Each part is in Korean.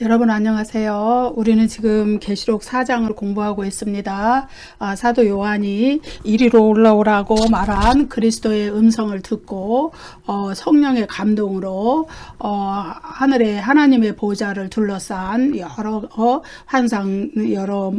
여러분 안녕하세요. 우리는 지금 계시록 4장을 공부하고 있습니다. 사도 요한이 이리로 올라오라고 말한 그리스도의 음성을 듣고 성령의 감동으로 하늘에 하나님의 보좌를 둘러싼 여러 환상, 여러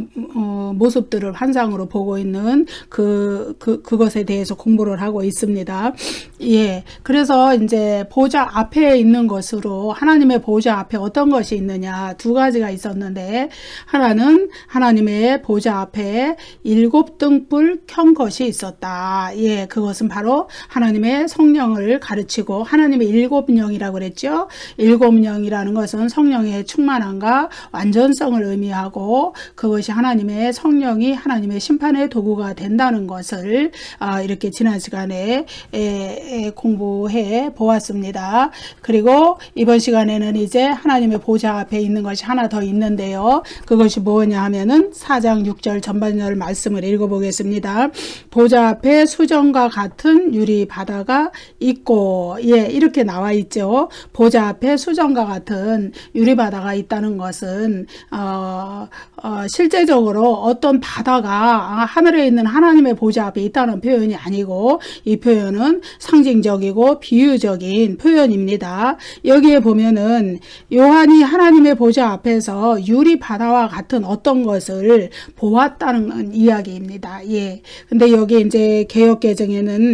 모습들을 환상으로 보고 있는 그것에 대해서 공부를 하고 있습니다. 예, 그래서 이제 보좌 앞에 있는 것으로 하나님의 보좌 앞에 어떤 것이 있느냐, 두 가지가 있었는데, 하나는 하나님의 보좌 앞에 7등불 켠 것이 있었다. 예, 그것은 바로 하나님의 성령을 가르치고 하나님의 7영이라고 그랬죠. 7영이라는 것은 성령의 충만함과 완전성을 의미하고, 그것이 하나님의 성령이 하나님의 심판의 도구가 된다는 것을 이렇게 지난 시간에 공부해 보았습니다. 그리고 이번 시간에는 이제 하나님의 보좌 앞에 있는 것이 하나 더 있는데요. 그것이 뭐냐 하면은 4장 6절 전반절 말씀을 읽어보겠습니다. 보좌 앞에 수정과 같은 유리 바다가 있고, 예, 이렇게 나와 있죠. 보좌 앞에 수정과 같은 유리 바다가 있다는 것은 실제적으로 어떤 바다가 하늘에 있는 하나님의 보좌 앞에 있다는 표현이 아니고, 이 표현은 상징적이고 비유적인 표현입니다. 여기에 보면은 요한이 하나님의 보좌 앞에서 유리 바다와 같은 어떤 것을 보았다는 이야기입니다. 예. 근데 여기 이제 개역개정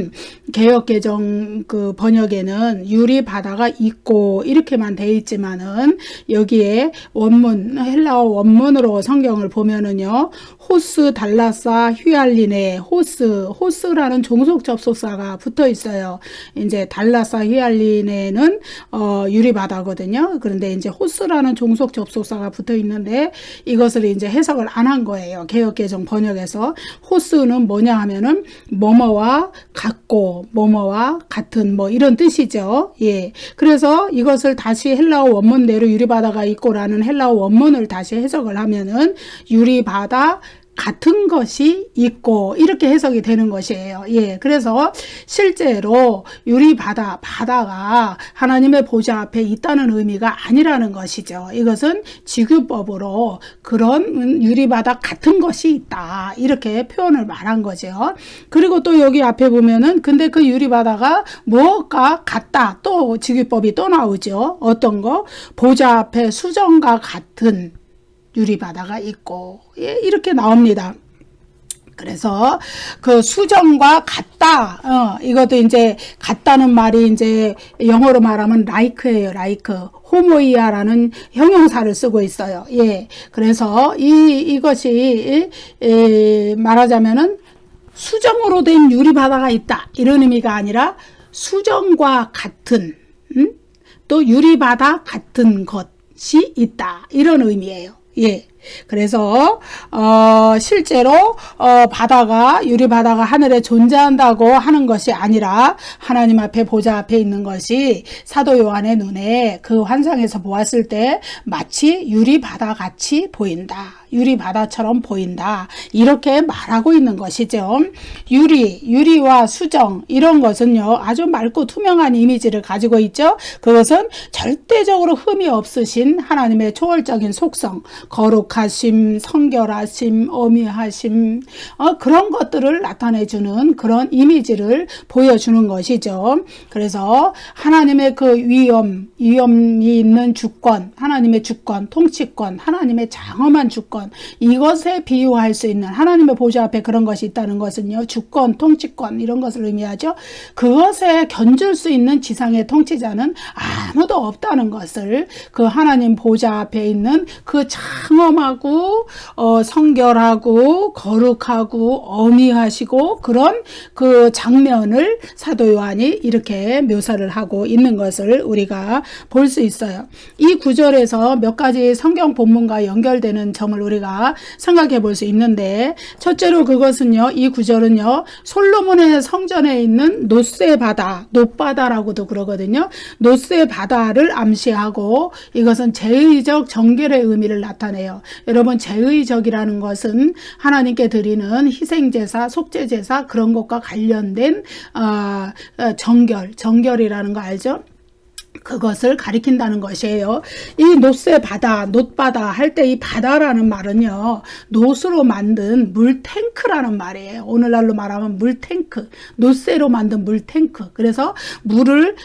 그 번역에는 유리 바다가 있고 이렇게만 돼 있지만은, 여기에 원문, 헬라어 원문으로 성경을 보면은요, 호스, 달라사, 휘알리네, 호스라는 종속 접속사가 붙어 있어요. 이제 달라사, 휘알리네는 유리 바다거든요. 그런데 이제 호스라는 종속 접속사가 붙어 있는데, 이것을 이제 해석을 안 한 거예요. 개역개정 번역에서. 호스는 뭐냐 하면은 뭐뭐와 같고, 뭐뭐와 같은, 뭐 이런 뜻이죠. 예. 그래서 이것을 다시 헬라어 원문대로 유리바다가 있고라는 헬라어 원문을 다시 해석을 하면은 유리바다 같은 것이 있고, 이렇게 해석이 되는 것이에요. 예, 그래서 실제로 바다가 하나님의 보좌 앞에 있다는 의미가 아니라는 것이죠. 이것은 지규법으로 그런 유리바다 같은 것이 있다, 이렇게 표현을 말한 거죠. 그리고 또 여기 앞에 보면은, 근데 그 유리바다가 무엇과 같다, 또 지규법이 또 나오죠. 어떤 거? 보좌 앞에 수정과 같은 유리바다가 있고, 예, 이렇게 나옵니다. 그래서 그 수정과 같다, 이것도 이제 같다는 말이 이제 영어로 말하면 like예요. like. 호모이아라는 형용사를 쓰고 있어요. 예. 그래서 이것이 말하자면은 수정으로 된 유리바다가 있다, 이런 의미가 아니라 수정과 같은, 또 유리바다 같은 것이 있다, 이런 의미예요. 예. 그래서 실제로 유리바다가 하늘에 존재한다고 하는 것이 아니라, 하나님 앞에 보좌 앞에 있는 것이 사도 요한의 눈에 그 환상에서 보았을 때 마치 유리바다 같이 보인다, 유리바다처럼 보인다, 이렇게 말하고 있는 것이죠. 유리와 수정, 이런 것은요, 아주 맑고 투명한 이미지를 가지고 있죠. 그것은 절대적으로 흠이 없으신 하나님의 초월적인 속성, 거룩하심, 성결하심, 어미하심, 그런 것들을 나타내주는 그런 이미지를 보여주는 것이죠. 그래서 하나님의 그 위엄이 있는 주권, 하나님의 주권, 통치권, 하나님의 장엄한 주권, 이것에 비유할 수 있는, 하나님의 보좌 앞에 그런 것이 있다는 것은요, 주권, 통치권, 이런 것을 의미하죠. 그것에 견줄 수 있는 지상의 통치자는 아무도 없다는 것을, 그 하나님 보좌 앞에 있는 그 장엄하고 성결하고 거룩하고 어미하시고 그런 그 장면을 사도 요한이 이렇게 묘사를 하고 있는 것을 우리가 볼 수 있어요. 이 구절에서 몇 가지 성경 본문과 연결되는 점을 우리가 생각해 볼 수 있는데, 첫째로 그것은요, 이 구절은요, 솔로몬의 성전에 있는 노새 바다, 놋바다라고도 그러거든요. 노새 바다를 암시하고, 이것은 제의적 정결의 의미를 나타내요. 여러분, 제의적이라는 것은 하나님께 드리는 희생제사, 속죄제사, 그런 것과 관련된 정결이라는 거 알죠? 그것을 가리킨다는 것이에요. 이 놋새 바다, 놋바다 할 때 이 바다라는 말은요, 놋으로 만든 물탱크라는 말이에요. 오늘날로 말하면 물탱크, 놋새로 만든 물탱크. 그래서 물을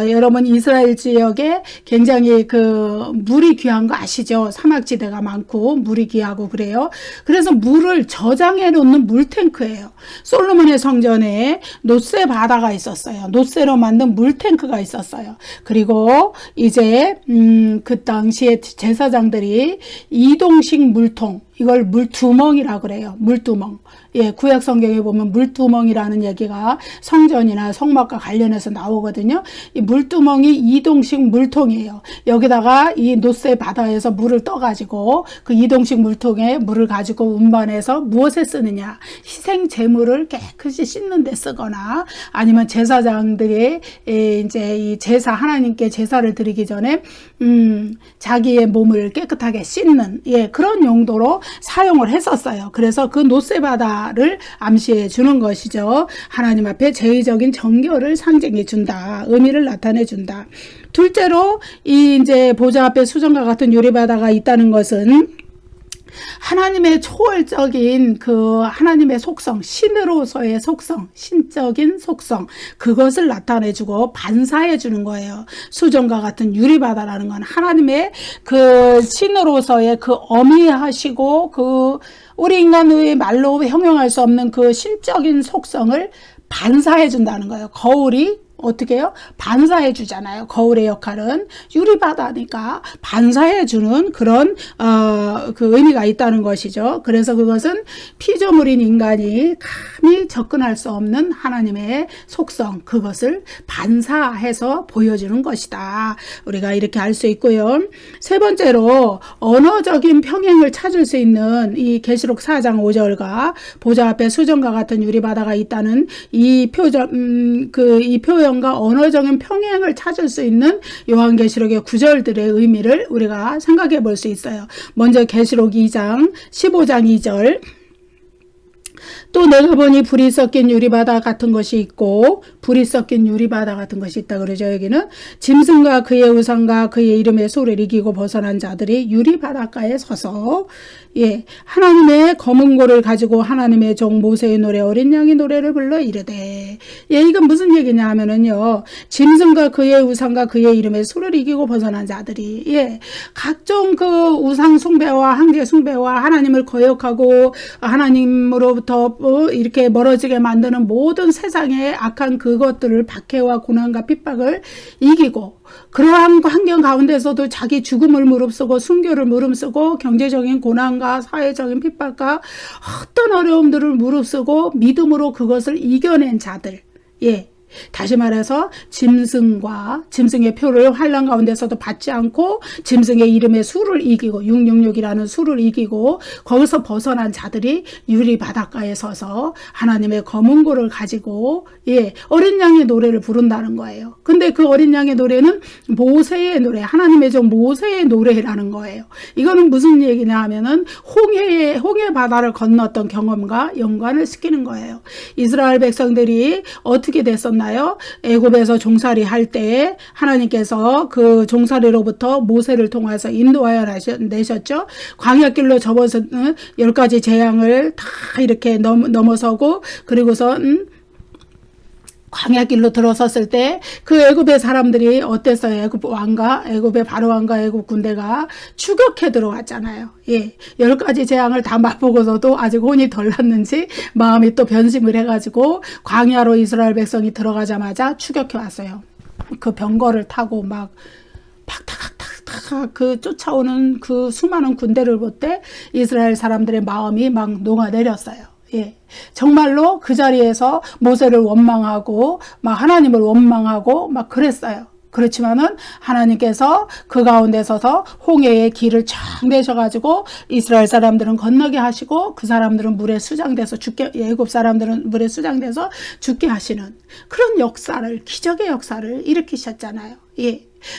여러분 이스라엘 지역에 굉장히 그 물이 귀한 거 아시죠? 사막지대가 많고 물이 귀하고 그래요. 그래서 물을 저장해 놓는 물탱크예요. 솔로몬의 성전에 놋새 바다가 있었어요. 놋새로 만든 물탱크가 있었어요. 그리고 이제 그 당시에 제사장들이 이동식 물통, 이걸 물두멍이라고 그래요. 물두멍. 예, 구약 성경에 보면 물두멍이라는 얘기가 성전이나 성막과 관련해서 나오거든요. 이 물두멍이 이동식 물통이에요. 여기다가 이 놋새 바다에서 물을 떠가지고 그 이동식 물통에 물을 가지고 운반해서 무엇에 쓰느냐? 희생 제물을 깨끗이 씻는 데 쓰거나 아니면 제사장들이 이제 이 제사 하나님께 제사를 드리기 전에 자기의 몸을 깨끗하게 씻는 그런 용도로 사용을 했었어요. 그래서 그 놋새 바다를 암시해 주는 것이죠. 하나님 앞에 제의적인 정결을 상징해 준다. 의미를 나타내 준다. 둘째로 이 이제 보좌 앞에 수정과 같은 유리바다가 있다는 것은 하나님의 초월적인 그 하나님의 속성, 신으로서의 속성, 신적인 속성, 그것을 나타내주고 반사해주는 거예요. 수정과 같은 유리바다라는 건 하나님의 그 신으로서의 그 어미하시고 그 우리 인간의 말로 형용할 수 없는 그 신적인 속성을 반사해준다는 거예요. 거울이 어떻게 해요? 반사해 주잖아요. 거울의 역할은 유리바다니까 반사해 주는 그런 그 의미가 있다는 것이죠. 그래서 그것은 피조물인 인간이 감히 접근할 수 없는 하나님의 속성, 그것을 반사해서 보여주는 것이다. 우리가 이렇게 알 수 있고요. 세 번째로 언어적인 평행을 찾을 수 있는 이 계시록 4장 5절과 보좌 앞에 수정과 같은 유리바다가 있다는 이 표현 과 언어적인 평행을 찾을 수 있는 요한계시록의 구절들의 의미를 우리가 생각해 볼 수 있어요. 먼저 계시록 2장 15장 2절 또 내가 보니 불이 섞인 유리바다 같은 것이 있고 불이 섞인 유리바다 같은 것이 있다 그러죠. 여기는 짐승과 그의 우상과 그의 이름의 소를 이기고 벗어난 자들이 유리바닷가에 서서 하나님의 검은 고를 가지고 하나님의 종 모세의 노래 어린 양의 노래를 불러 이르되 이건 무슨 얘기냐 하면은요, 짐승과 그의 우상과 그의 이름의 소를 이기고 벗어난 자들이 각종 그 우상 숭배와 황제 숭배와 하나님을 거역하고 하나님으로부터 이렇게 멀어지게 만드는 모든 세상의 악한 그것들을 박해와 고난과 핍박을 이기고 그러한 환경 가운데서도 자기 죽음을 무릅쓰고 순교를 무릅쓰고 경제적인 고난과 사회적인 핍박과 어떤 어려움들을 무릅쓰고 믿음으로 그것을 이겨낸 자들 다시 말해서 짐승의 표를 환난 가운데서도 받지 않고 짐승의 이름의 수를 이기고 666이라는 수를 이기고 거기서 벗어난 자들이 유리 바닷가에 서서 하나님의 검은 고를 가지고 어린 양의 노래를 부른다는 거예요. 근데 그 어린 양의 노래는 모세의 노래, 하나님의 종 모세의 노래라는 거예요. 이거는 무슨 얘기냐 하면은 홍해 바다를 건넜던 경험과 연관을 시키는 거예요. 이스라엘 백성들이 어떻게 됐었나요? 애굽에서 종살이 할 때 하나님께서 그 종살이로부터 모세를 통해서 인도하여 내셨죠. 광야길로 접어서 10가지 재앙을 다 이렇게 넘어서고 그리고서 광야길로 들어섰을 때 그 애굽의 사람들이 어땠어요? 애굽의 바로 왕과 애굽 군대가 추격해 들어왔잖아요. 10가지 재앙을 다 맛보고서도 아직 혼이 덜 났는지 마음이 또 변심을 해가지고 광야로 이스라엘 백성이 들어가자마자 추격해 왔어요. 그 병거를 타고 막 탁탁탁탁 그 쫓아오는 그 수많은 군대를 볼 때 이스라엘 사람들의 마음이 막 녹아내렸어요. 정말로 그 자리에서 모세를 원망하고 막 하나님을 원망하고 막 그랬어요. 그렇지만은 하나님께서 그 가운데 서서 홍해의 길을 쫙 내셔가지고 이스라엘 사람들은 건너게 하시고 그 사람들은 물에 수장돼서 애굽 사람들은 물에 수장돼서 죽게 하시는 그런 역사를, 기적의 역사를 일으키셨잖아요.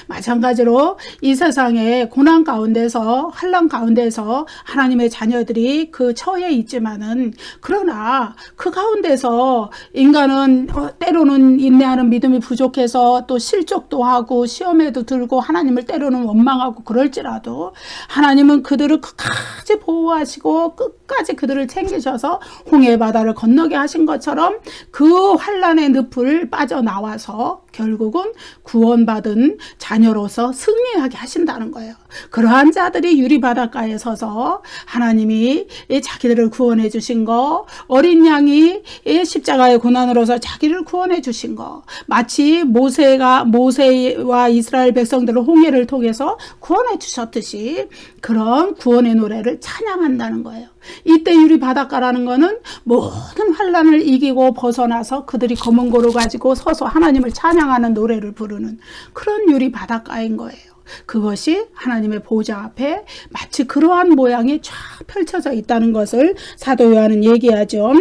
마찬가지로 이 세상의 고난 가운데서 환난 가운데서 하나님의 자녀들이 그 처해 있지만은 그러나 그 가운데서 인간은 때로는 인내하는 믿음이 부족해서 또 실족도 하고 시험에도 들고 하나님을 때로는 원망하고 그럴지라도 하나님은 그들을 끝까지 보호하시고 끝까지 그들을 챙기셔서 홍해 바다를 건너게 하신 것처럼 그 환난의 늪을 빠져나와서 결국은 구원받은 자녀로서 승리하게 하신다는 거예요. 그러한 자들이 유리바닷가에 서서 하나님이 자기들을 구원해 주신 거, 어린 양이 십자가의 고난으로서 자기를 구원해 주신 거, 마치 모세와 이스라엘 백성들을 홍해를 통해서 구원해 주셨듯이 그런 구원의 노래를 찬양한다는 거예요. 이때 유리바닷가라는 거는 모든 환난을 이기고 벗어나서 그들이 검은 고를 가지고 서서 하나님을 찬양하는 노래를 부르는 그런 유리바닷가인 거예요. 그것이 하나님의 보좌 앞에 마치 그러한 모양이 쫙 펼쳐져 있다는 것을 사도 요한은 얘기하죠.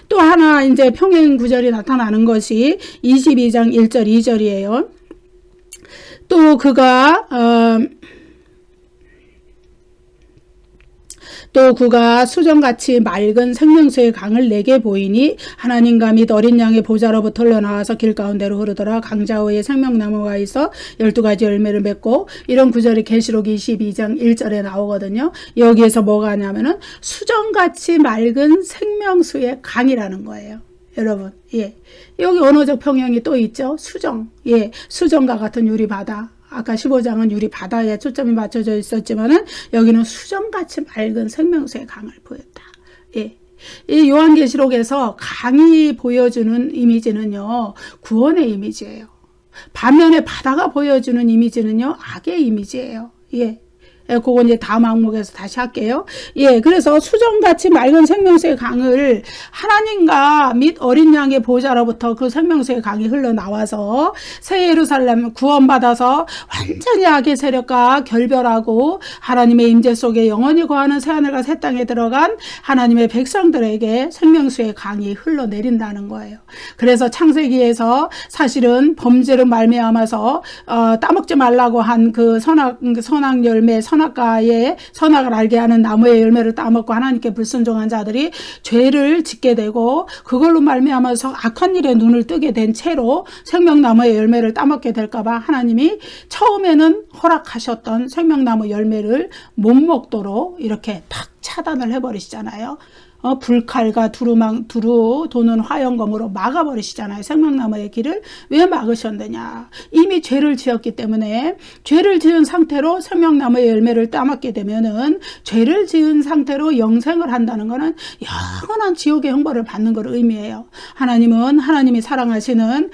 또 하나 이제 평행 구절이 나타나는 것이 22장 1절 2절이에요. 또 그가 수정같이 맑은 생명수의 강을 내게 보이니 하나님과 및 어린 양의 보좌로부터 흘러나와서 길 가운데로 흐르더라. 강자위에 생명나무가 있어 12가지 열매를 맺고, 이런 구절이 계시록 22장 1절에 나오거든요. 여기에서 뭐가 하냐면은 수정같이 맑은 생명수의 강이라는 거예요. 여러분, 여기 언어적 평형이 또 있죠. 수정, 수정과 같은 유리바다. 아까 15장은 유리 바다에 초점이 맞춰져 있었지만은 여기는 수정같이 맑은 생명수의 강을 보였다. 이 요한계시록에서 강이 보여주는 이미지는요, 구원의 이미지예요. 반면에 바다가 보여주는 이미지는요, 악의 이미지예요. 그건 이제 다음 항목에서 다시 할게요. 그래서 수정같이 맑은 생명수의 강을 하나님과 및 어린 양의 보좌로부터 그 생명수의 강이 흘러나와서 새 예루살렘 구원받아서 완전히 악의 세력과 결별하고 하나님의 임재 속에 영원히 거하는 새하늘과 새 땅에 들어간 하나님의 백성들에게 생명수의 강이 흘러내린다는 거예요. 그래서 창세기에서 사실은 범죄로 말미암아서 따먹지 말라고 한 그 선악 열매, 선악과의 선악을 알게 하는 나무의 열매를 따먹고 하나님께 불순종한 자들이 죄를 짓게 되고 그걸로 말미암아서 악한 일에 눈을 뜨게 된 채로 생명나무의 열매를 따먹게 될까봐 하나님이 처음에는 허락하셨던 생명나무 열매를 못 먹도록 이렇게 탁 차단을 해버리시잖아요. 불칼과 두루 도는 화염검으로 막아버리시잖아요. 생명나무의 길을 왜 막으셨느냐. 이미 죄를 지었기 때문에 죄를 지은 상태로 생명나무의 열매를 따먹게 되면은 죄를 지은 상태로 영생을 한다는 것은 영원한 지옥의 형벌을 받는 걸 의미해요. 하나님은 하나님이 사랑하시는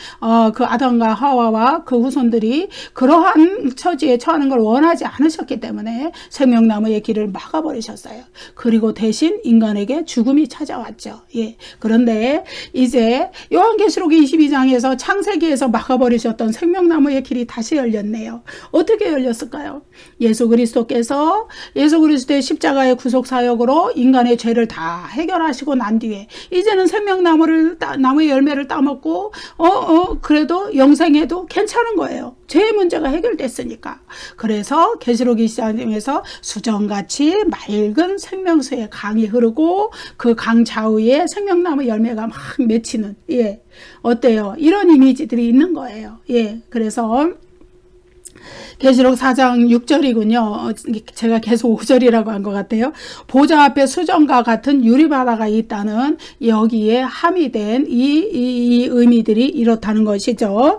그 아담과 하와와 그 후손들이 그러한 처지에 처하는 걸 원하지 않으셨기 때문에 생명나무의 길을 막아버리셨어요. 그리고 대신 인간에게 죽음이 찾아왔죠. 그런데 이제 요한계시록 22장에서 창세기에서 막아버리셨던 생명나무의 길이 다시 열렸네요. 어떻게 열렸을까요? 예수 그리스도의 십자가의 구속 사역으로 인간의 죄를 다 해결하시고 난 뒤에 이제는 나무의 열매를 따먹고 그래도 영생해도 괜찮은 거예요. 죄의 문제가 해결됐으니까. 그래서 계시록 22장에서 수정같이 맑은 생명수의 강이 흐르고 그 강 좌우에 생명나무 열매가 막 맺히는, 어때요? 이런 이미지들이 있는 거예요. 그래서 계시록 4장 6절이군요. 제가 계속 5절이라고 한 것 같아요. 보좌 앞에 수정과 같은 유리바다가 있다는 여기에 함의된 이 의미들이 이렇다는 것이죠.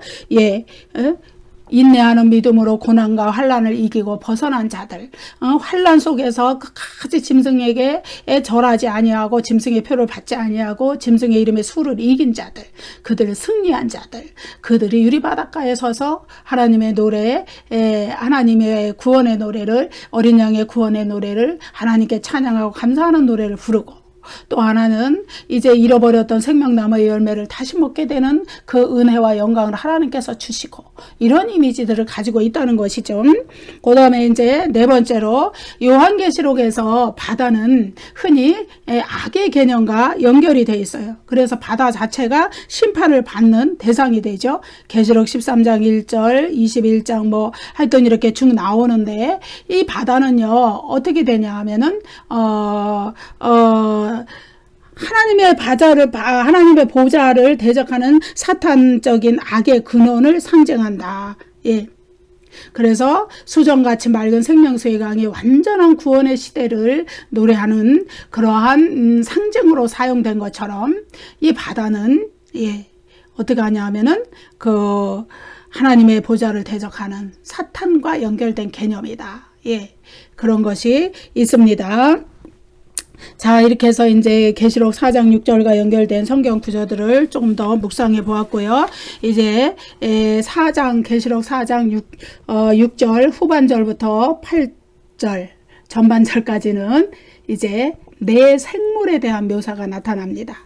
인내하는 믿음으로 고난과 환난을 이기고 벗어난 자들, 환난 속에서 끝까지 짐승에게 절하지 아니하고 짐승의 표를 받지 아니하고 짐승의 이름의 수를 이긴 자들, 그들 승리한 자들, 그들이 유리바닷가에 서서 하나님의 노래, 하나님의 구원의 노래를, 어린 양의 구원의 노래를 하나님께 찬양하고 감사하는 노래를 부르고, 또 하나는 이제 잃어버렸던 생명나무의 열매를 다시 먹게 되는 그 은혜와 영광을 하나님께서 주시고, 이런 이미지들을 가지고 있다는 것이죠. 그 다음에 이제 네 번째로 요한계시록에서 바다는 흔히 악의 개념과 연결이 되어 있어요. 그래서 바다 자체가 심판을 받는 대상이 되죠. 계시록 13장 1절, 21장 뭐 하여튼 이렇게 쭉 나오는데, 이 바다는요 어떻게 되냐 하면은 하나님의 보좌를 대적하는 사탄적인 악의 근원을 상징한다. 예. 그래서 수정같이 맑은 생명수의 강이 완전한 구원의 시대를 노래하는 그러한 상징으로 사용된 것처럼, 이 바다는 어떻게 하냐 하면은 하나님의 보좌를 대적하는 사탄과 연결된 개념이다. 그런 것이 있습니다. 자, 이렇게 해서 이제 계시록 4장 6절과 연결된 성경 구조들을 조금 더 묵상해 보았고요. 이제 계시록 4장 6절 후반절부터 8절 전반절까지는 이제 내 생물에 대한 묘사가 나타납니다.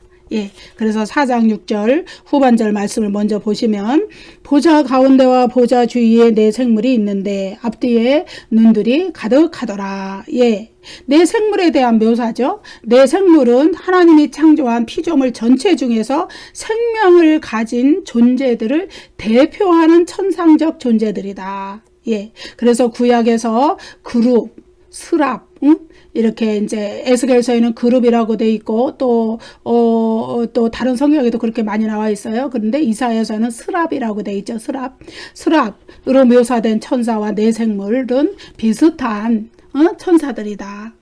그래서 4장 6절 후반절 말씀을 먼저 보시면, 보좌 가운데와 보좌 주위에 내 생물이 있는데 앞뒤에 눈들이 가득하더라. 내 생물에 대한 묘사죠. 내 생물은 하나님이 창조한 피조물 전체 중에서 생명을 가진 존재들을 대표하는 천상적 존재들이다. 그래서 구약에서 그룹, 스랍, 이렇게 이제 에스겔서에는 그룹이라고 돼 있고, 또 다른 성경에도 그렇게 많이 나와 있어요. 그런데 이사야서는 스랍이라고 돼 있죠. 스랍으로 묘사된 천사와 내 생물은 비슷한 천사들이다.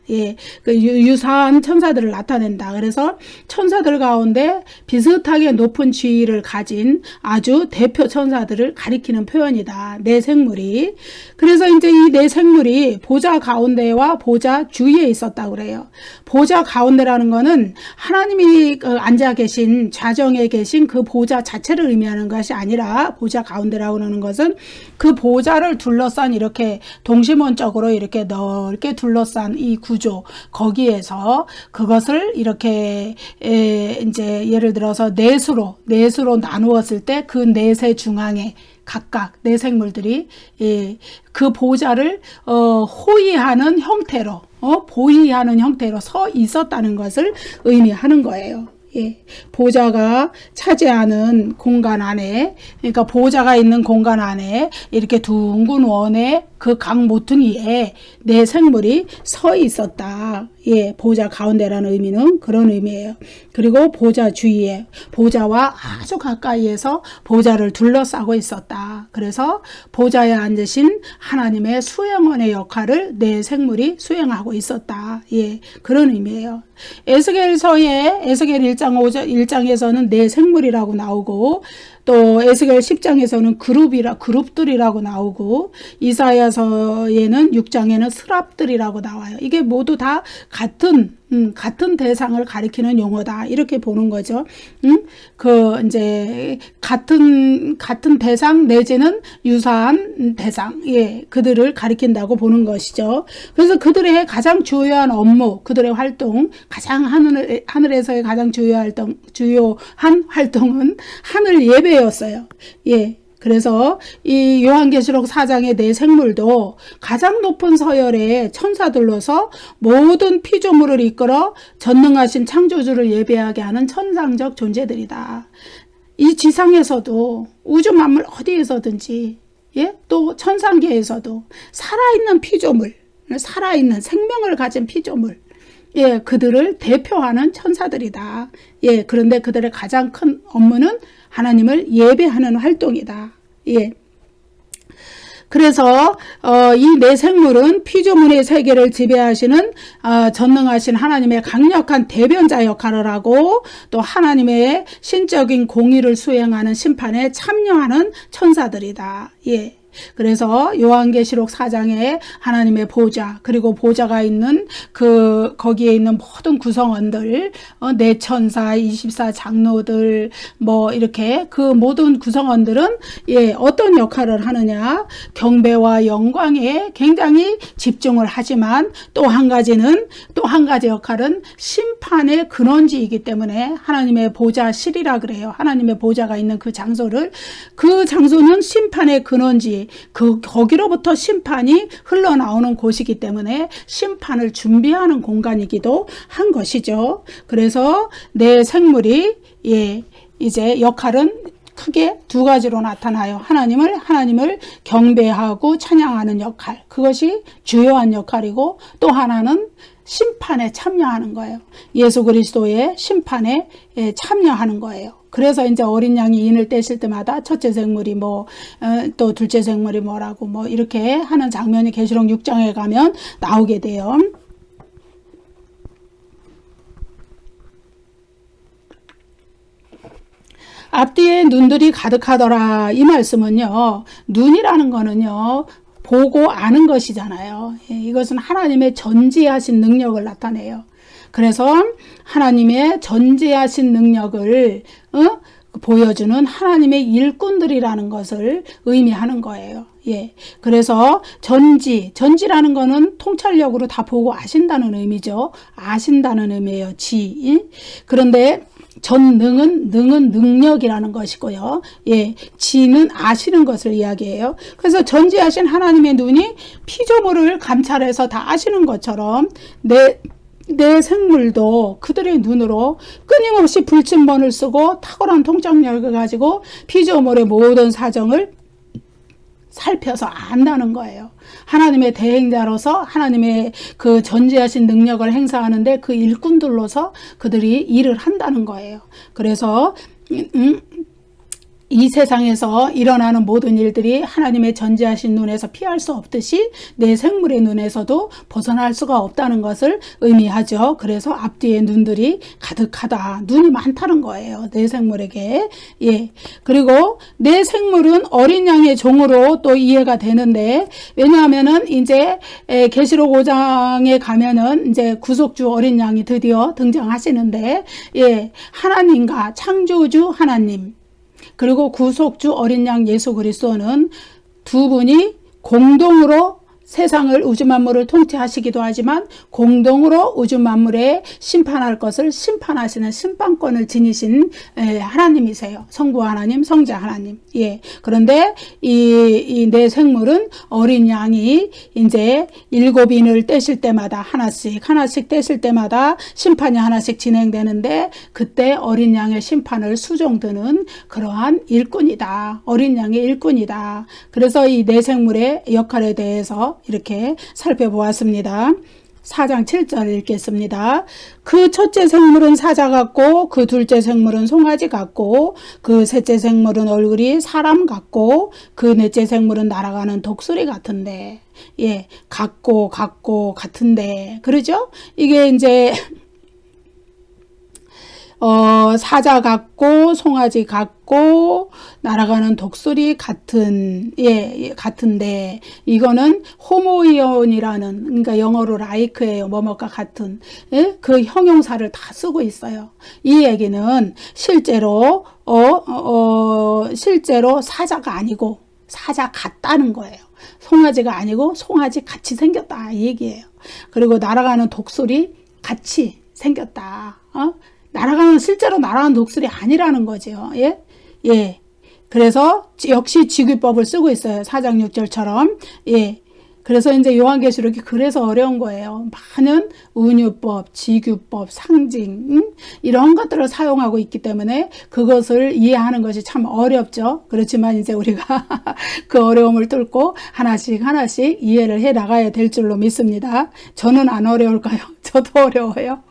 그 유사한 천사들을 나타낸다. 그래서 천사들 가운데 비슷하게 높은 지위를 가진 아주 대표 천사들을 가리키는 표현이다. 내 생물이. 그래서 이제 이 내 생물이 보좌 가운데와 보좌 주위에 있었다고 그래요. 보좌 가운데라는 거는 하나님이 앉아 계신, 좌정에 계신 그 보좌 자체를 의미하는 것이 아니라, 보좌 가운데라고 하는 것은 그 보좌를 둘러싼, 이렇게 동심원적으로 이렇게 넓게 둘러싼 이 구조, 거기에서 그것을 이렇게 이제 예를 들어서 넷으로 나누었을 때 그 넷의 중앙에 각각 내 생물들이 그 보좌를 호위하는 형태로, 보위하는 형태로 서 있었다는 것을 의미하는 거예요. 보좌가 차지하는 공간 안에, 그러니까 보좌가 있는 공간 안에 이렇게 둥근 원의 그 각 모퉁이에 내 생물이 서 있었다. 보좌 가운데라는 의미는 그런 의미예요. 그리고 보좌 주위에, 보좌와 아주 가까이에서 보좌를 둘러싸고 있었다. 그래서 보좌에 앉으신 하나님의 수행원의 역할을 내 생물이 수행하고 있었다. 그런 의미예요. 에스겔서에 에스겔 1장에서는 내 생물이라고 나오고, 또 에스겔 10장에서는 그룹들이라고 나오고, 이사야서에는 6장에는 스랍들이라고 나와요. 이게 모두 다 같은 대상을 가리키는 용어다. 이렇게 보는 거죠. 이제 같은 대상 내지는 유사한 대상, 그들을 가리킨다고 보는 것이죠. 그래서 그들의 가장 주요한 업무, 그들의 활동, 가장 하늘에서의 가장 주요한 활동은 하늘 예배였어요. 그래서 이 요한계시록 4장의 내 생물도 가장 높은 서열의 천사들로서 모든 피조물을 이끌어 전능하신 창조주를 예배하게 하는 천상적 존재들이다. 이 지상에서도 우주 만물 어디에서든지, 또 천상계에서도 살아있는 피조물, 살아있는 생명을 가진 피조물, 그들을 대표하는 천사들이다. 그런데 그들의 가장 큰 업무는 하나님을 예배하는 활동이다. 그래서 이 내 생물은 피조물의 세계를 지배하시는 전능하신 하나님의 강력한 대변자 역할을 하고, 또 하나님의 신적인 공의를 수행하는 심판에 참여하는 천사들이다. 그래서 요한계시록 4장에 하나님의 보좌, 그리고 보좌가 있는 거기에 있는 모든 구성원들, 네 천사, 24 장로들, 뭐 이렇게 그 모든 구성원들은 어떤 역할을 하느냐, 경배와 영광에 굉장히 집중을 하지만 또 한 가지 역할은 심판의 근원지이기 때문에 하나님의 보좌실이라 그래요. 하나님의 보좌가 있는 그 장소는 심판의 근원지, 거기로부터 심판이 흘러나오는 곳이기 때문에 심판을 준비하는 공간이기도 한 것이죠. 그래서 내 생물이 이제 역할은 크게 두 가지로 나타나요. 하나님을 경배하고 찬양하는 역할, 그것이 주요한 역할이고, 또 하나는 심판에 참여하는 거예요. 예수 그리스도의 심판에 참여하는 거예요. 그래서 이제 어린 양이 인을 떼실 때마다 첫째 생물이 또 둘째 생물이 뭐라고 이렇게 하는 장면이 계시록 6장에 가면 나오게 돼요. 앞뒤에 눈들이 가득하더라. 이 말씀은요, 눈이라는 거는요, 보고 아는 것이잖아요. 이것은 하나님의 전지하신 능력을 나타내요. 그래서 하나님의 전지하신 능력을 보여주는 하나님의 일꾼들이라는 것을 의미하는 거예요. 그래서 전지라는 거는 통찰력으로 다 보고 아신다는 의미죠. 아신다는 의미예요. 그런데 능은 능력이라는 것이고요. 지는 아시는 것을 이야기해요. 그래서 전지하신 하나님의 눈이 피조물을 감찰해서 다 아시는 것처럼 내 생물도 그들의 눈으로 끊임없이 불침번을 쓰고 탁월한 통찰력을 가지고 피조물의 모든 사정을 살펴서 안다는 거예요. 하나님의 대행자로서 하나님의 그 전지하신 능력을 행사하는데 그 일꾼들로서 그들이 일을 한다는 거예요. 그래서 이 세상에서 일어나는 모든 일들이 하나님의 전지하신 눈에서 피할 수 없듯이 내 생물의 눈에서도 벗어날 수가 없다는 것을 의미하죠. 그래서 앞뒤에 눈들이 가득하다. 눈이 많다는 거예요. 내 생물에게. 그리고 내 생물은 어린 양의 종으로 또 이해가 되는데, 왜냐하면은 이제 계시록 5장에 가면은 이제 구속주 어린 양이 드디어 등장하시는데, 하나님과 창조주 하나님, 그리고 구속주 어린 양 예수 그리스도는 두 분이 공동으로 세상을 우주 만물을 통치하시기도 하지만 공동으로 우주 만물에 심판할 것을 심판하시는 심판권을 지니신 하나님이세요. 성부 하나님, 성자 하나님. 그런데 이 내 생물은 어린 양이 이제 7인을 떼실 때마다 하나씩 떼실 때마다 심판이 하나씩 진행되는데, 그때 어린 양의 심판을 수종드는 그러한 일꾼이다. 어린 양의 일꾼이다. 그래서 이 내 생물의 역할에 대해서 이렇게 살펴보았습니다. 4장 7절 읽겠습니다. 그 첫째 생물은 사자 같고, 그 둘째 생물은 송아지 같고, 그 셋째 생물은 얼굴이 사람 같고, 그 넷째 생물은 날아가는 독수리 같은데, 같은데, 그러죠? 이게 이제 사자 같고 송아지 같고 날아가는 독수리 같은데, 이거는 호모이온이라는, 그러니까 영어로 라이크예요. 뭐뭐가 같은, 그 형용사를 다 쓰고 있어요. 이 얘기는 실제로 사자가 아니고 사자 같다는 거예요. 송아지가 아니고 송아지 같이 생겼다 이 얘기예요. 그리고 날아가는 독수리 같이 생겼다. 실제로 날아가는 독수리 아니라는 거죠. 그래서 역시 직위법을 쓰고 있어요. 4장 6절처럼. 그래서 이제 요한계시록이 그래서 어려운 거예요. 많은 은유법, 직유법, 상징, 이런 것들을 사용하고 있기 때문에 그것을 이해하는 것이 참 어렵죠. 그렇지만 이제 우리가 그 어려움을 뚫고 하나씩 이해를 해 나가야 될 줄로 믿습니다. 저는 안 어려울까요? 저도 어려워요.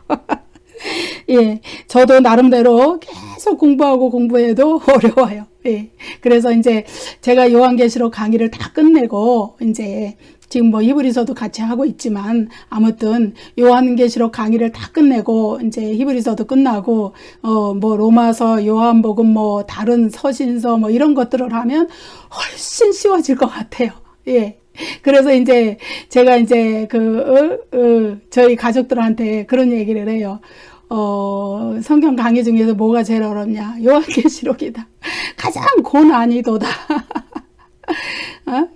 예, 저도 나름대로 계속 공부하고 공부해도 어려워요. 예, 그래서 이제 제가 요한계시록 강의를 다 끝내고 이제 지금 뭐 히브리서도 같이 하고 있지만 아무튼 요한계시록 강의를 다 끝내고 이제 히브리서도 끝나고 뭐 로마서, 요한복음, 뭐 다른 서신서 뭐 이런 것들을 하면 훨씬 쉬워질 것 같아요. 예. 그래서 이제 제가 이제 저희 가족들한테 그런 얘기를 해요. 성경 강의 중에서 뭐가 제일 어렵냐? 요한계시록이다. 가장 고난이도다.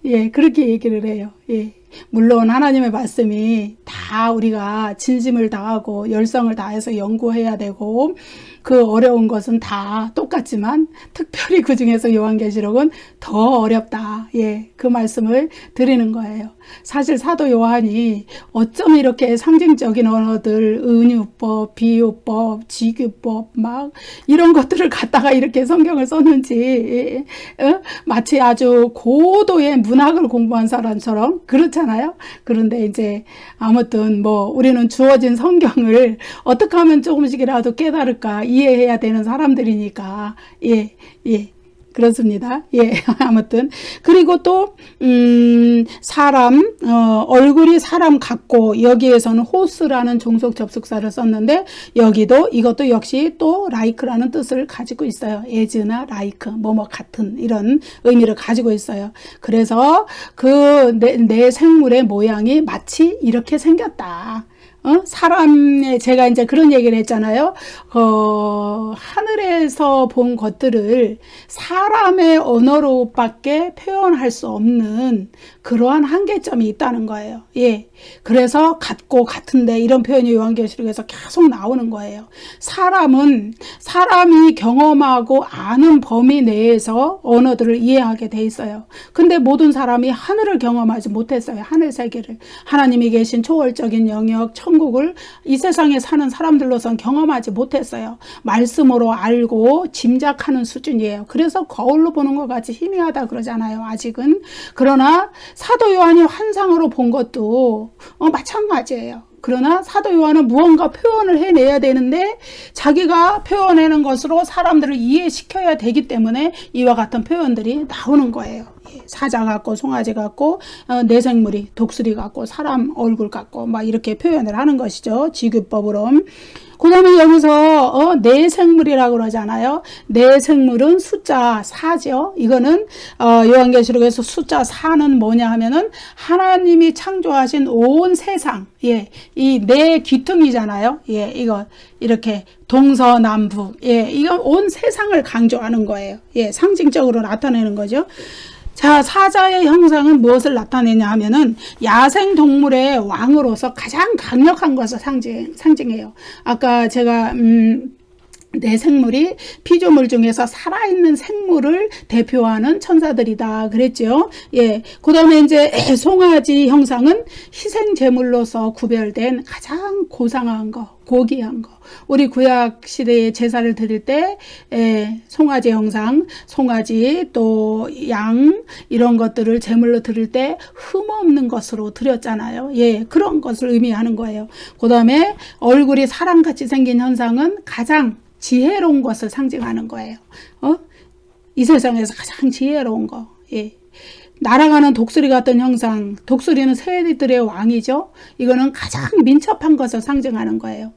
예, 그렇게 얘기를 해요. 예. 물론 하나님의 말씀이 다 우리가 진심을 다하고 열성을 다해서 연구해야 되고 그 어려운 것은 다 똑같지만 특별히 그 중에서 요한계시록은 더 어렵다. 예, 그 말씀을 드리는 거예요. 사실 사도 요한이 어쩜 이렇게 상징적인 언어들, 은유법, 비유법, 지규법 막 이런 것들을 갖다가 이렇게 성경을 썼는지 마치 아주 고도의 문학을 공부한 사람처럼 그렇잖아요. 그런데 이제 아무튼 뭐 우리는 주어진 성경을 어떻게 하면 조금씩이라도 깨달을까 이해해야 되는 사람들이니까 예. 그렇습니다. 예, 아무튼. 그리고 또, 사람, 얼굴이 사람 같고, 여기에서는 호스라는 종속 접속사를 썼는데, 이것도 역시 또 라이크라는 뜻을 가지고 있어요. 에즈나 라이크, 뭐뭐 같은, 이런 의미를 가지고 있어요. 그래서 내 생물의 모양이 마치 이렇게 생겼다. 사람의, 제가 이제 그런 얘기를 했잖아요. 하늘에서 본 것들을 사람의 언어로밖에 표현할 수 없는 그러한 한계점이 있다는 거예요. 예. 그래서 같고 같은데 이런 표현이 요한계시록에서 계속 나오는 거예요. 사람이 경험하고 아는 범위 내에서 언어들을 이해하게 돼 있어요. 근데 모든 사람이 하늘을 경험하지 못했어요. 하늘 세계를. 하나님이 계신 초월적인 영역, 천국을 이 세상에 사는 사람들로선 경험하지 못했어요. 말씀으로 알고 짐작하는 수준이에요. 그래서 거울로 보는 것 같이 희미하다 그러잖아요. 아직은. 그러나 사도 요한이 환상으로 본 것도 마찬가지예요. 그러나 사도 요한은 무언가 표현을 해내야 되는데 자기가 표현하는 것으로 사람들을 이해시켜야 되기 때문에 이와 같은 표현들이 나오는 거예요. 사자 같고 송아지 같고 내생물이 독수리 같고 사람 얼굴 같고 막 이렇게 표현을 하는 것이죠. 지규법으로. 그 다음에 여기서 내생물이라고 그러잖아요. 내생물은 숫자 4죠. 이거는 요한계시록에서 숫자 4는 뭐냐 하면은 하나님이 창조하신 온 세상, 예, 이 네 귀퉁이잖아요. 예, 이거 이렇게 동서남북, 예, 이건 온 세상을 강조하는 거예요. 예, 상징적으로 나타내는 거죠. 자, 사자의 형상은 무엇을 나타내냐 하면은 야생동물의 왕으로서 가장 강력한 것을 상징해요. 아까 제가 내 생물이 피조물 중에서 살아있는 생물을 대표하는 천사들이다 그랬죠. 예. 그 다음에 이제 송아지 형상은 희생제물로서 구별된 가장 고상한 거, 고귀한 거. 우리 구약 시대에 제사를 드릴 때 송아지 형상, 송아지 또 양 이런 것들을 제물로 드릴 때 흠없는 것으로 드렸잖아요. 예, 그런 것을 의미하는 거예요. 그 다음에 얼굴이 사람같이 생긴 현상은 가장 지혜로운 것을 상징하는 거예요. 이 세상에서 가장 지혜로운 거. 예. 날아가는 독수리 같은 형상, 독수리는 새들의 왕이죠. 이거는 가장 민첩한 것을 상징하는 거예요.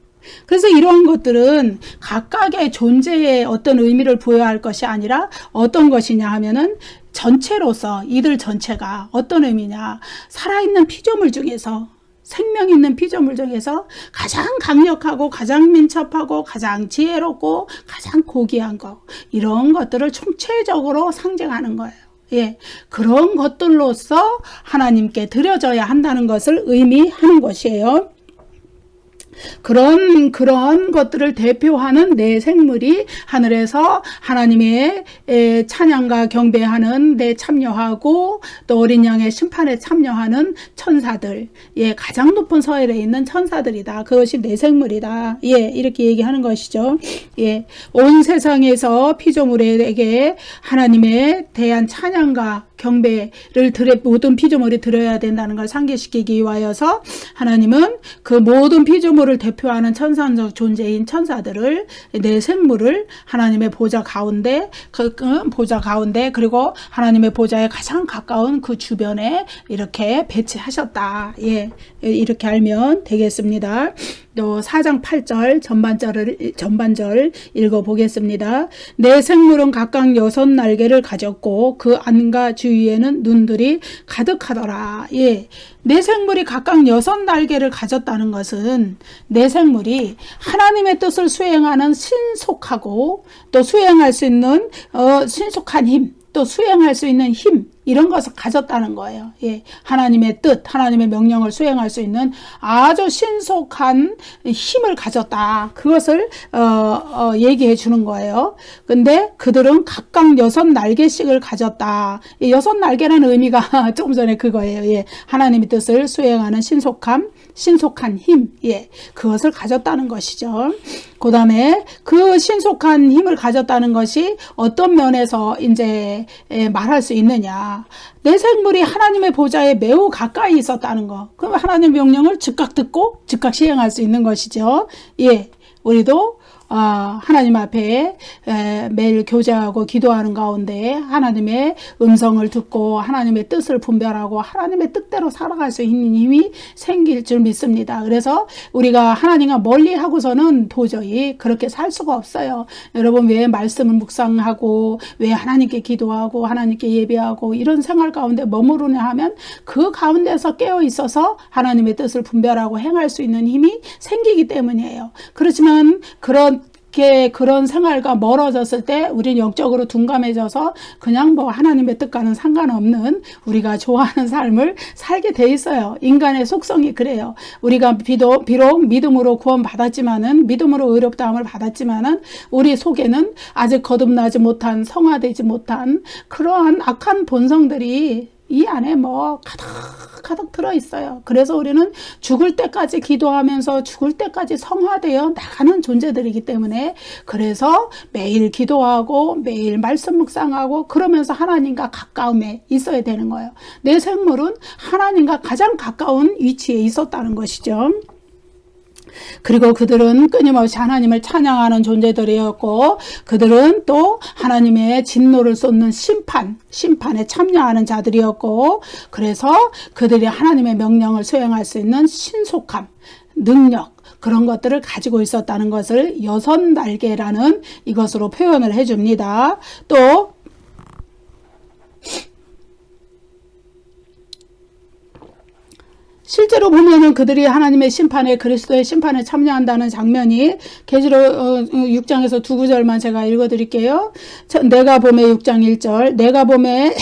그래서 이러한 것들은 각각의 존재에 어떤 의미를 부여할 것이 아니라 어떤 것이냐 하면은 전체로서 이들 전체가 어떤 의미냐, 살아있는 피조물 중에서 생명 있는 피조물 중에서 가장 강력하고 가장 민첩하고 가장 지혜롭고 가장 고귀한 것, 이런 것들을 총체적으로 상징하는 거예요. 예, 그런 것들로서 하나님께 드려져야 한다는 것을 의미하는 것이에요. 그런 것들을 대표하는 내 생물이 하늘에서 하나님의 찬양과 경배하는 데 참여하고 또 어린 양의 심판에 참여하는 천사들, 예, 가장 높은 서열에 있는 천사들이다. 그것이 내 생물이다. 예, 이렇게 얘기하는 것이죠. 예, 온 세상에서 피조물에게 하나님에 대한 찬양과 경배를 모든 피조물이 드려야 된다는 걸 상기시키기 위하여서 하나님은 그 모든 피조물 만물을 대표하는 천상적 존재인 천사들을, 내 생물을 하나님의 보좌 가운데, 보좌 가운데, 그리고 하나님의 보좌에 가장 가까운 그 주변에 이렇게 배치하셨다. 예, 이렇게 알면 되겠습니다. 또 4장 8절 전반절 읽어보겠습니다. 내 생물은 각각 6날개를 가졌고 그 안과 주위에는 눈들이 가득하더라. 예, 내 생물이 각각 6날개를 가졌다는 것은 내 생물이 하나님의 뜻을 수행하는 신속하고 또 수행할 수 있는 신속한 힘, 또 수행할 수 있는 힘, 이런 것을 가졌다는 거예요. 예, 하나님의 뜻, 하나님의 명령을 수행할 수 있는 아주 신속한 힘을 가졌다. 그것을 얘기해 주는 거예요. 근데 그들은 각각 6날개씩을 가졌다. 이 6날개라는 의미가 조금 전에 그거예요. 예, 하나님의 뜻을 수행하는 신속한 힘, 예, 그것을 가졌다는 것이죠. 그 다음에 그 신속한 힘을 가졌다는 것이 어떤 면에서 이제 말할 수 있느냐. 내 생물이 하나님의 보좌에 매우 가까이 있었다는 거. 그럼 하나님의 명령을 즉각 듣고 즉각 시행할 수 있는 것이죠. 예, 우리도 하나님 앞에 매일 교제하고 기도하는 가운데 하나님의 음성을 듣고 하나님의 뜻을 분별하고 하나님의 뜻대로 살아갈 수 있는 힘이 생길 줄 믿습니다. 그래서 우리가 하나님과 멀리 하고서는 도저히 그렇게 살 수가 없어요. 여러분, 왜 말씀을 묵상하고 왜 하나님께 기도하고 하나님께 예배하고 이런 생활 가운데 머무르냐 하면 그 가운데서 깨어 있어서 하나님의 뜻을 분별하고 행할 수 있는 힘이 생기기 때문이에요. 그렇지만 그런 생활과 멀어졌을 때 우리는 영적으로 둔감해져서 그냥 뭐 하나님의 뜻과는 상관없는 우리가 좋아하는 삶을 살게 돼 있어요. 인간의 속성이 그래요. 우리가 비록 믿음으로 구원받았지만은, 믿음으로 의롭다함을 받았지만은 우리 속에는 아직 거듭나지 못한, 성화되지 못한 그러한 악한 본성들이 이 안에 뭐 가득 들어있어요. 그래서 우리는 죽을 때까지 기도하면서 죽을 때까지 성화되어 나가는 존재들이기 때문에, 그래서 매일 기도하고 매일 말씀 묵상하고 그러면서 하나님과 가까움에 있어야 되는 거예요. 내 생물은 하나님과 가장 가까운 위치에 있었다는 것이죠. 그리고 그들은 끊임없이 하나님을 찬양하는 존재들이었고, 그들은 또 하나님의 진노를 쏟는 심판에 참여하는 자들이었고, 그래서 그들이 하나님의 명령을 수행할 수 있는 신속함, 능력, 그런 것들을 가지고 있었다는 것을 6날개라는 이것으로 표현을 해줍니다. 또 실제로 보면은 그들이 하나님의 심판에, 그리스도의 심판에 참여한다는 장면이 계시록 6장에서 두 구절만 제가 읽어드릴게요. 내가 봄에 6장 1절, 내가 봄에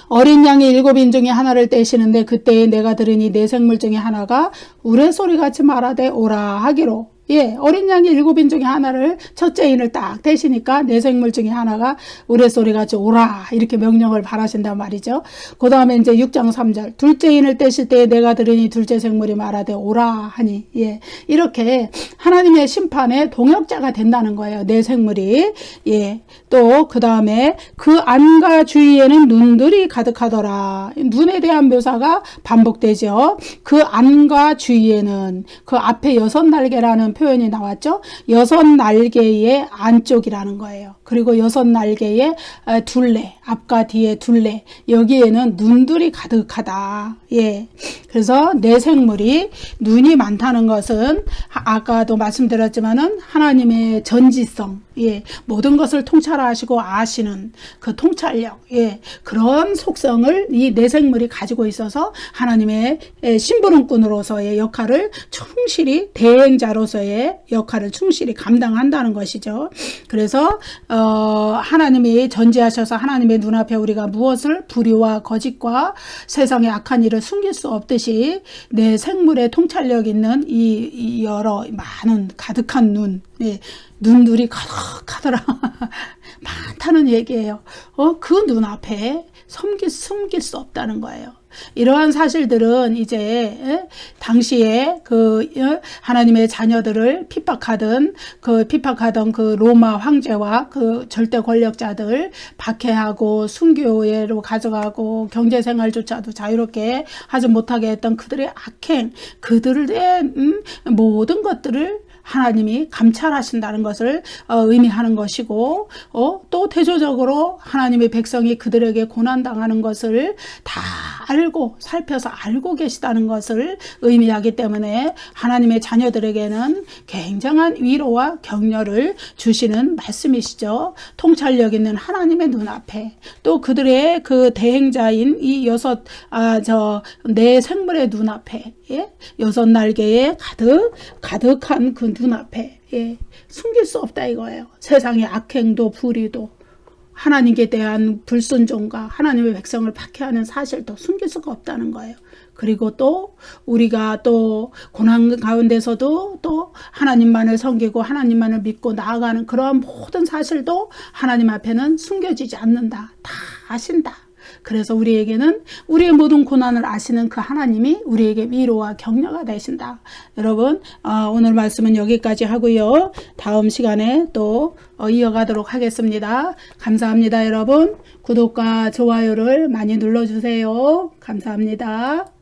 어린 양이 7인 중에 하나를 떼시는데 그때에 내가 들으니 내 생물 중에 하나가 우레소리같이 말하되 오라 하기로. 예, 어린 양이 7인 중에 하나를, 첫째 인을 딱 떼시니까 내 생물 중에 하나가 우레소리같이 오라, 이렇게 명령을 바라신단 말이죠. 그 다음에 이제 6장 3절, 둘째 인을 떼실 때에 내가 들으니 둘째 생물이 말하되 오라 하니. 예, 이렇게 하나님의 심판에 동역자가 된다는 거예요, 내 생물이. 예, 또 그 다음에 그 안과 주위에는 눈들이 가득하더라. 눈에 대한 묘사가 반복되죠. 그 안과 주위에는, 그 앞에 6날개라는 표현이 나왔죠. 6날개의 안쪽이라는 거예요. 그리고 6날개의 둘레, 앞과 뒤에 둘레, 여기에는 눈들이 가득하다. 예, 그래서 내 생물이 눈이 많다는 것은 아까도 말씀드렸지만은 하나님의 전지성, 예, 모든 것을 통찰하시고 아시는 그 통찰력, 예, 그런 속성을 이 내 생물이 가지고 있어서 하나님의 심부름꾼으로서의 역할을 충실히, 대행자로서의 역할을 충실히 감당한다는 것이죠. 그래서 하나님이 전지하셔서 하나님의 눈앞에 우리가 무엇을, 불의와 거짓과 세상의 악한 일을 숨길 수 없듯이 내 생물의 통찰력 있는 이 여러 많은 가득한 눈, 예, 눈들이 가득하더라 많다는 얘기예요. 그 눈앞에 숨길 수 없다는 거예요. 이러한 사실들은 이제 당시에 그 하나님의 자녀들을 핍박하던 그 로마 황제와 그 절대 권력자들 박해하고 순교회로 가져가고 경제 생활조차도 자유롭게 하지 못하게 했던 그들의 악행, 그들의 모든 것들을 하나님이 감찰하신다는 것을 의미하는 것이고, 또 대조적으로 하나님의 백성이 그들에게 고난당하는 것을 다 알고 살펴서 알고 계시다는 것을 의미하기 때문에 하나님의 자녀들에게는 굉장한 위로와 격려를 주시는 말씀이시죠. 통찰력 있는 하나님의 눈앞에, 또 그들의 그 대행자인 이 네 생물의 눈앞에, 여섯 날개에 가득한 그 눈앞에, 숨길 수 없다 이거예요. 세상의 악행도 불의도 하나님께 대한 불순종과 하나님의 백성을 박해하는 사실도 숨길 수가 없다는 거예요. 그리고 또 우리가 또 고난 가운데서도 또 하나님만을 섬기고 하나님만을 믿고 나아가는 그러한 모든 사실도 하나님 앞에는 숨겨지지 않는다. 다 아신다. 그래서 우리에게는 우리의 모든 고난을 아시는 그 하나님이 우리에게 위로와 격려가 되신다. 여러분, 오늘 말씀은 여기까지 하고요. 다음 시간에 또 이어가도록 하겠습니다. 감사합니다, 여러분. 구독과 좋아요를 많이 눌러주세요. 감사합니다.